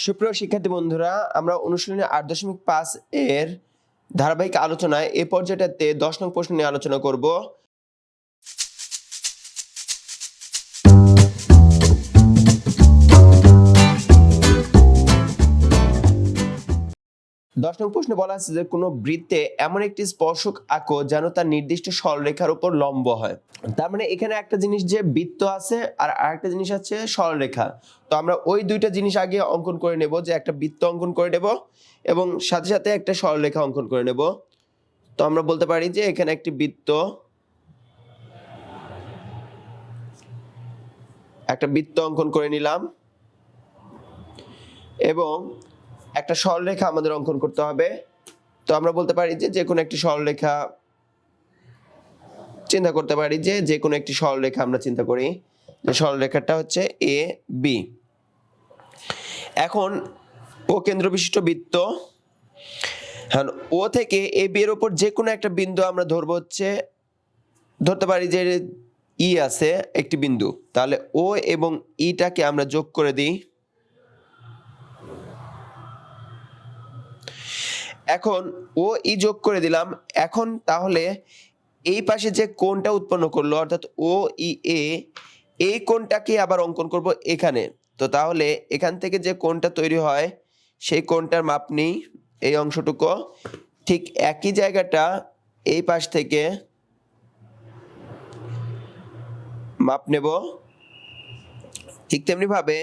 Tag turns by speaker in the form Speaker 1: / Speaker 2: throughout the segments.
Speaker 1: সুপ্রিয় শিক্ষার্থী বন্ধুরা, আমরা অনুশীলনী ৮.৫ এর ধারাবাহিক আলোচনায় এই পর্যায়টাতে ১০ নং প্রশ্ন নিয়ে আলোচনা করব। দশ নং প্রশ্নে বলা আছে যে কোনো বৃত্তে এমন একটি স্পর্শক আঁকো যেন তার নির্দিষ্ট সরলরেখার উপর লম্ব হয়। তার মানে এখানে একটা জিনিস যে বৃত্ত আছে আর আরেকটা জিনিস আছে সরলরেখা। তো আমরা ওই দুইটা জিনিস আগে অঙ্কন করে নেব, যে একটা বৃত্ত অঙ্কন করে নেব এবং সাথে সাথে একটা সরলরেখা অঙ্কন করে নেব। তো আমরা বলতে পারি যে এখানে একটি বৃত্ত, একটা বৃত্ত অঙ্কন করে নিলাম এবং একটা সরলরেখা আমাদের অঙ্কন করতে হবে। তো আমরা বলতে পারি যে কোনো একটি সরলরেখা চিন্তা করতে পারি, যে কোনো একটি সরলরেখা আমরা চিন্তা করি, যে সরলরেখাটা হচ্ছে এ বি। এখন ও কেন্দ্র বিশিষ্ট বৃত্ত, হ্যাঁ, ও থেকে এ বি এর উপর যে কোনো একটা বিন্দু আমরা ধরবো, ধরতে পারি যে ই আছে একটি বিন্দু, তাহলে ও এবং ইটাকে আমরা যোগ করে দিই। এখন ও ই যোগ করে দিলাম। এখন তাহলে এই পাশে যে কোণটা উৎপন্ন করলো অর্থাৎ ও ই এ, এই কোণটাকে আবার অঙ্কন করব এখানে। তো তাহলে এখান থেকে যে কোণটা তৈরি হয় সেই কোণটার মাপ নিই, এই অংশটুকু। ঠিক একই জায়গাটা এই পাশ থেকে মাপ নেব। ঠিক তেমনি ভাবে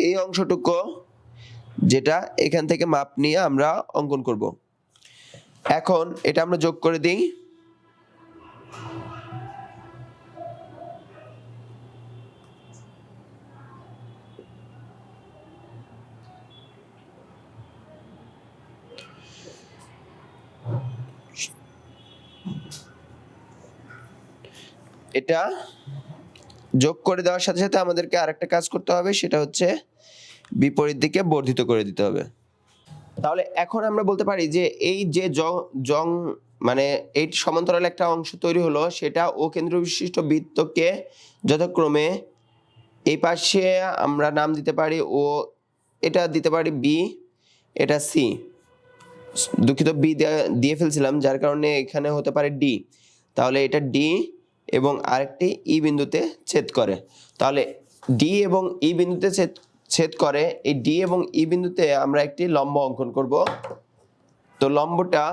Speaker 1: এই অংশটুকু যেটা এখান থেকে মাপ নিয়ে আমরা অঙ্কন করব। এখন এটা আমরা যোগ করে দিই। এটা যোগ করে দেওয়ার সাথে সাথে আমাদেরকে আরেকটা কাজ করতে হবে, সেটা হচ্ছে বিপরীত দিকে বর্ধিত করে দিতে হবে। তাহলে এখন আমরা বলতে পারি যে এই যে জং মানে এই সমান্তরাল একটা অংশ তৈরি হলো, সেটা ও কেন্দ্র বিশিষ্ট বৃত্তকে যথাক্রমে এই পাশে আমরা নাম দিতে পারি ও, এটা দিতে পারি বি, এটা সি, দুঃখিত বি দিয়ে ফেলছিলাম যার কারণে এখানে হতে পারে ডি। তাহলে এটা ডি এবং আরেকটি ই বিন্দুতে ছেদ করে। তাহলে ডি এবং ই বিন্দুতে ছেদ করে, এই ডি এবং ই বিন্দুতে আমরা একটি লম্ব অঙ্কন করব। তো লম্বটা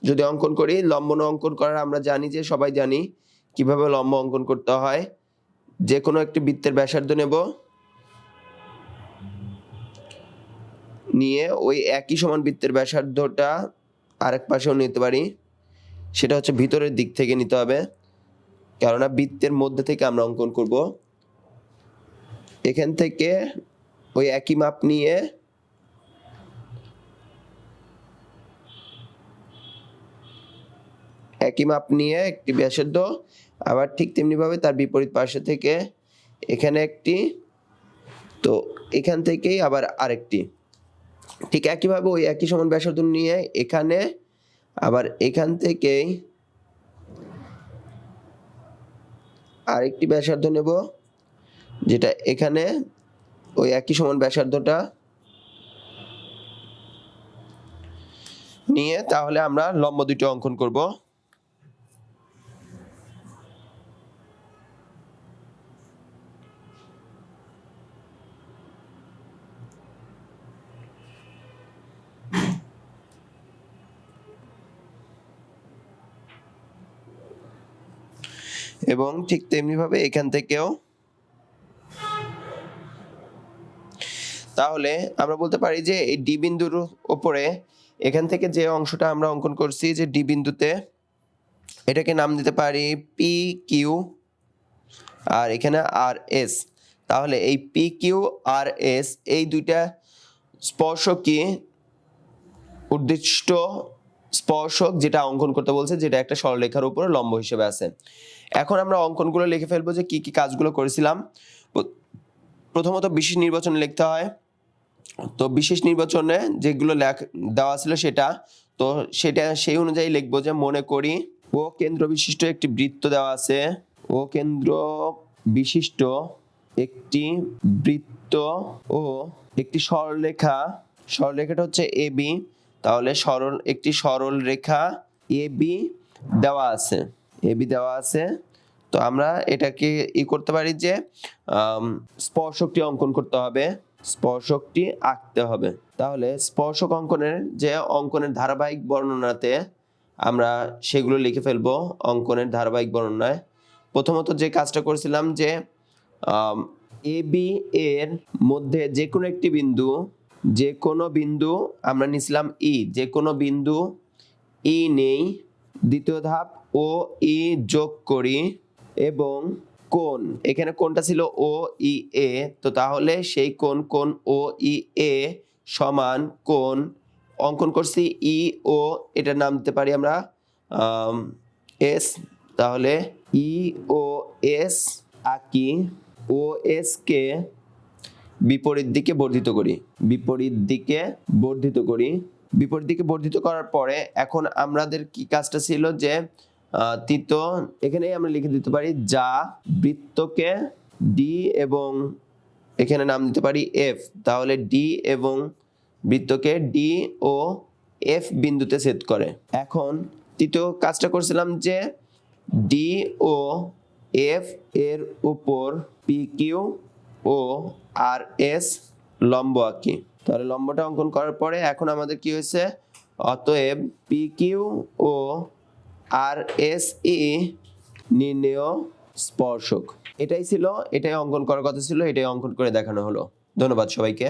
Speaker 1: যদি অঙ্কন করি, লম্ব অঙ্কন করার আমরা জানি, যে সবাই জানি কিভাবে লম্ব অঙ্কন করতে হয়। যে কোনো একটি বৃত্তের ব্যাসার্ধ নেব, নিয়ে ওই একই সমান বৃত্তের ব্যাসার্ধটা আরেক পাশেও নিতে পারি। সেটা হচ্ছে ভিতরের দিক থেকে নিতে হবে, কেননা বৃত্তের মধ্যে থেকে আমরা অঙ্কন করব। এখান থেকে ওই একই মাপ নিয়ে একটি ব্যাসার্ধ, আবার ঠিক তেমনি ভাবে তার বিপরীত পাশে থেকে এখানে একটি, তো এখান থেকেই আবার আরেকটি, ঠিক একইভাবে ওই একই সমান ব্যাসার্ধ নিয়ে এখানে, আবার এখান থেকেই আরেকটি ব্যাসার্ধ নেব, যেটা এখানে ওই একই সমান ব্যাসার্ধটা নিয়ে তাহলে আমরা লম্ব দুটো অঙ্কন করব। এবং ঠিক তেমনি ভাবে এখান থেকেও। তাহলে আমরা বলতে পারি যে এই ডি বিন্দুর উপরে এখান থেকে যে অংশটা আমরা অঙ্কন করছি, যে ডি বিন্দুতে, এটাকে নাম দিতে পারি পি কিউ, আর এখানে আর এস। তাহলে এই পি কিউ আর এস এই দুইটা স্পর্শকই উদ্দিষ্ট স্পর্শক, যেটা অঙ্কন করতে বলছে, যেটা একটা সরলরেখার উপরে লম্ব হিসেবে আছে। এখন আমরা অঙ্কনগুলো লিখে ফেলবো, যে কি কি কাজগুলো করেছিলাম। প্রথমত বিশেষ নির্বাচন লিখতে হয়। তো বিশেষ নির্বাচনে যেগুলো দেওয়া ছিল সেটা সেই অনুযায়ী লিখবো, যে মনে করি ও কেন্দ্র বিশিষ্ট একটি বৃত্ত দেওয়া আছে, ও কেন্দ্র বিশিষ্ট একটি বৃত্ত ও একটি সরলরেখা, সরলরেখাটা হচ্ছে এবি, তাহলে একটি সরল রেখা এবি দেওয়া আছে, এবি দেওয়া আছে। তো আমরা এটাকে করতে পারি যে স্পর্শকটি অঙ্কন করতে হবে, স্পর্শকটি আঁকতে হবে। তাহলে স্পর্শক অঙ্কনের যে অঙ্কনের ধারাবাহিক বর্ণনাতে আমরা সেগুলো লিখে ফেলবো অঙ্কনের ধারাবাহিক বর্ণনায়। প্রথমত যে কাজটা করেছিলাম যে এবি এর মধ্যে যে কোনো একটি বিন্দু, যে কোনো বিন্দু আমরা নিছিলাম ই, যে কোনো বিন্দু ই নেই। দ্বিতীয় ধাপ ও ই যোগ করি এবং কোণ, এখানে কোণটা ছিল ও ই এ, তো তাহলে সেই কোণ ও ই এ সমান কোণ অঙ্কন করছি ই ও, এটার নাম দিতে পারি আমরা এস। তাহলে ই ও এস আঁকি, ও এস কে বিপরীত দিকে বর্ধিত করি, বিপরীত দিকে বর্ধিত করি। বিপরীত দিকে বর্ধিত করার পরে এখন আমাদের কি কাজটা ছিল যে এখানে আমরা লিখে দিতে পারি যা বৃত্তকে ডি এবং এখানে নাম দিতে পারি এফ। তাহলে ডি এবং বৃত্তকে ডি ও এফ বিন্দুতে ছেদ করে। এখন তৃতীয় কাজটা করছিলাম যে ডি ও এফ এর উপর পি কিউ ও আর এস লম্ব আঁকি। তাহলে লম্বটা অঙ্কন করার পরে এখন আমাদের কি হয়েছে, অতএব পি কিউ ও আর এস ই নির্ণেয় স্পর্শক। এটাই ছিল, এটাই অঙ্কন করার কথা ছিল, এটাই অঙ্কন করে দেখানো হলো। ধন্যবাদ সবাইকে।